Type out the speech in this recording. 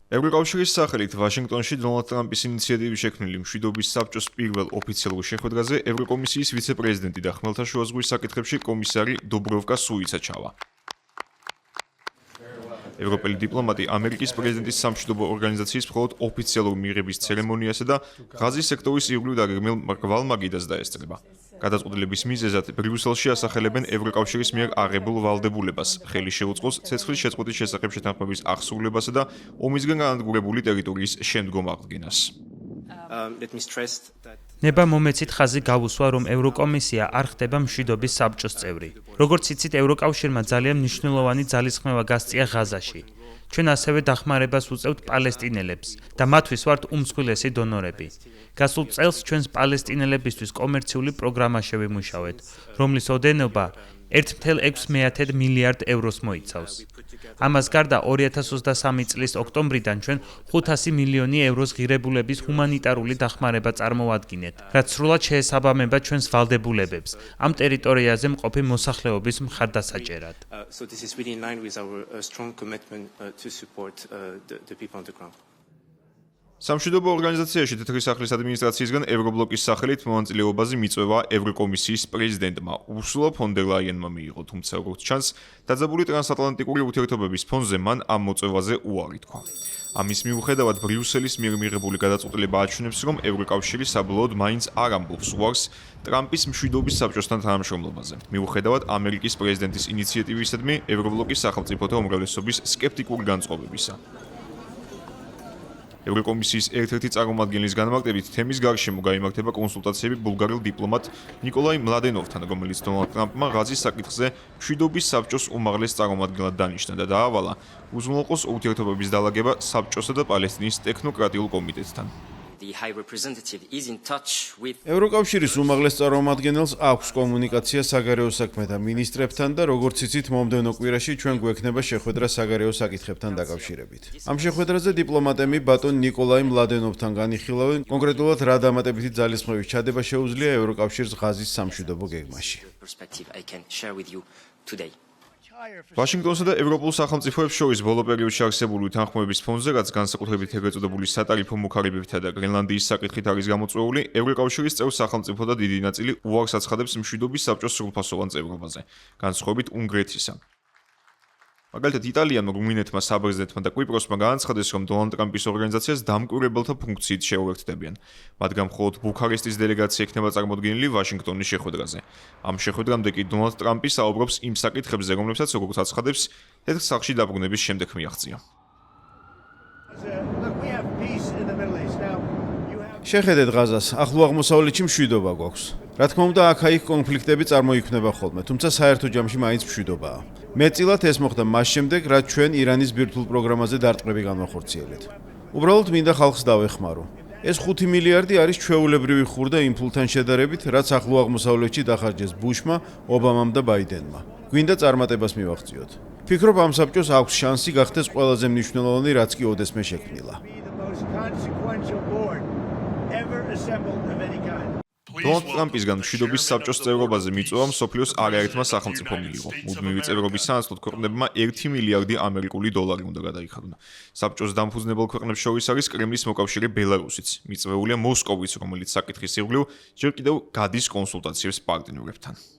ევროკავშირის სახელით ვაშინგტონში დონალდ ტრამპის ინიციატივით შექმნილი მშვიდობის საბჭოს პირველ ოფიციალურ შეხვედრაზე ევროკომისიის ვიცე-პრეზიდენტი და ხმელთაშუა ზღვის საკითხებში კომისარი დუბროვკა სუიცა ჩავა. ევროპელი დიპლომატი ამერიკის პრეზიდენტის სამშვიდობო ორგანიზაციის მხოლოდ ოფიციალურ მიღების ცერემონიასა და ღაზის სექტორის ირგვლივ დაგეგმილ მრგვალ მაგიდას დაესწრება. გადაწყვეტილების მიზეზად ბრიუსელში ასახელებენ ევროკავშირის მიერ აღებულ ვალდებულებას, ხელი შეუწყოს ცეცხლის შეწყვეტის შესახებ შეთანხმების აღსრულებასა და ომისგან განადგურებული ტერიტორიის შემდგომ აღდგენას. ნება მომეცით ხაზი გავუსვა, რომ ევროკომისია არ ხდება მშვიდობის საბჭოს წევრი. როგორც იცით, ევროკავშირმა ძალიან მნიშვნელოვანი ძალისხმევა გასწია ღაზაში. ჩვენ ასევე დახმარებას უწევთ პალესტინელებს და მათთვის ვართ უმსხვილესი დონორები. გასულ წელს ჩვენს პალესტინელებისთვის კომერციული პროგრამა შევიმუშავეთ, რომლის ოდენობა 1,6 მილიარდ ევროს მოიცავს. ამას გარდა 2023 წლის ოქტომბრიდან ჩვენ 500 მილიონი ევროს ღირებულების ჰუმანიტარული დახმარება წარმოადგინეთ, რაც სრულად შეესაბამება ჩვენს ვალდებულებებს ამ ტერიტორიაზე მყოფი მოსახლეობის მხარდასაჭერად. სამშვიდობო ორგანიზაციაში თეთრი სახლის ადმინისტრაციისგან ევრობლოკის სახელით მონაწილეობაზე მიწვევა ევროკომისიის პრეზიდენტმა ურსულა ფონ დერ ლაიენმა მიიღო, თუმცა როგორც ჩანს, დაძაბული ტრანსატლანტიკური ურთიერთობების ფონზე მან ამ მოწვევაზე უარი თქვა. ამის მიუხედავად ბრიუსელის მიერ მიღებული გადაწყვეტილება აჩვენებს, რომ ევროკავშირი საბოლოოდ მაინც არ ამბობს უარს ტრამპის მშვიდობის საბჭოსთან თანამშრომლობაზე. მიუხედავად ამერიკის პრეზიდენტის ინიციატივისადმი ევრობლოკის სახელმწიფოთა უმრავლესობის სკეპტიკური განწყობებისა. ევროკომისიის ერთ-ერთი წარმომადგენლის განმარტებით თემის გარშემო გაიმართება კონსულტაციები ბულგარელ დიპლომატ ნიკოლაი მლადენოვთან, რომელიც დონალდ ტრამპმა ღაზის საკითხზე მშვიდობის საბჭოს უმაღლეს წარმომადგენლად დანიშნა და დაავალა უზრუნველყოს ურთიერთობების დალაგება საბჭოსა და პალესტინის ტექნოკრატიულ კომიტეტთან. ევროკავშირის უმაღლეს წარმომადგენელს აქვს კომუნიკაცია საგარეო საქმეთა მინისტრებთან და როგორც იცით, მომდევნო კვირაში ჩვენ გვექნება შეხვედრა საგარეო საკითხებთან დაკავშირებით. ამ შეხვედრაზე დიპლომატები ბატონ ნიკოლაი მლადენოვთან განიხილავენ, კონკრეტულად რა დამატებითი ძალისხმევის ჩადება შეუძლია ევროკავშირს ღაზის სამშვიდობო გეგმაში. ვაშინგტონსა და ევროპულ სახელმწიფოებს შორის ბოლო პერიოდში არსებული უთანხმოების ფონზე, რაც განსაკუთრებით ეგრეთ წოდებული სატარიფო მუქარებებითა და გრენლანდიის საკითხით არის გამოწვეული, ევროკავშირის წევრ სახელმწიფოთა დიდი ნაწილი უარს აცხადებს მშვიდობის საბჭოს სრულფასოვან წევრობაზე, განსხვავებით უნგრეთისა. მაგალითად, იტალიამ, რუმინეთმა, საბერძნეთმა და კვიპროსმა განაცხადეს, რომ დონალდ ტრამპის ორგანიზაციას დამკვირვებელთა ფუნქციით შეუერთდებიან. მათგან მხოლოდ ბუქარესტის დელეგაცია იქნება წარმოდგენილი ვაშინგტონის შეხვედრაზე. ამ შეხვედრამდე კი დონალდ ტრამპი საუბრობს იმ საკითხებზე, რომლებსაც, როგორც აცხადებს, თეთრ სახლში დაბრუნების შემდეგ მიაღწია. შეხედეთ ღაზას, ახლო აღმოსავლეთში მშვიდობა გვაქვს. რა თქმა უნდა, აქ-იქ კონფლიქტები წარმოიქმნება ხოლმე, თუმცა საერთო ჯამში მაინც მშვიდობაა. მეტწილად ეს მოხდა მას შემდეგ, რაც ჩვენ ირანის ბირთვულ პროგრამაზე დარტყმები განვახორციელეთ. უბრალოდ მინდა ხალხს დავეხმარო. ეს 5 მილიარდი არის ჩვეულებრივი ხურდა იმ ფულთან შედარებით, რაც ახლო აღმოსავლეთში დახარჯეს ბუშმა, ობამამ და ბაიდენმა. გვინდა წარმატებას მივაღწიოთ. ფიქრობ, ამ საბჭოს აქვს შანსი გახდეს ყველაზე მნიშვნელოვანი, რაც კი ოდესმე შექმნილა. დონალდ ტრამპისგან მშვიდობის საბჭოს წევრობაზე მიწვევა მსოფლიოს არაერთმა სახელმწიფომ მიიღო. მუდმივი წევრობის სანაცვლოდ ქვეყნებმა 1 მილიარდი ამერიკული დოლარი უნდა გადაიხადონ. საბჭოს დამფუძნებელ ქვეყნებს შორის არის კრემლის მოკავშირე ბელარუსიც. მიწვეულია მოსკოვიც, რომელიც საკითხის ირგვლივ ჯერ კიდევ გადის კონსულტაციებს პარტნიორებთან.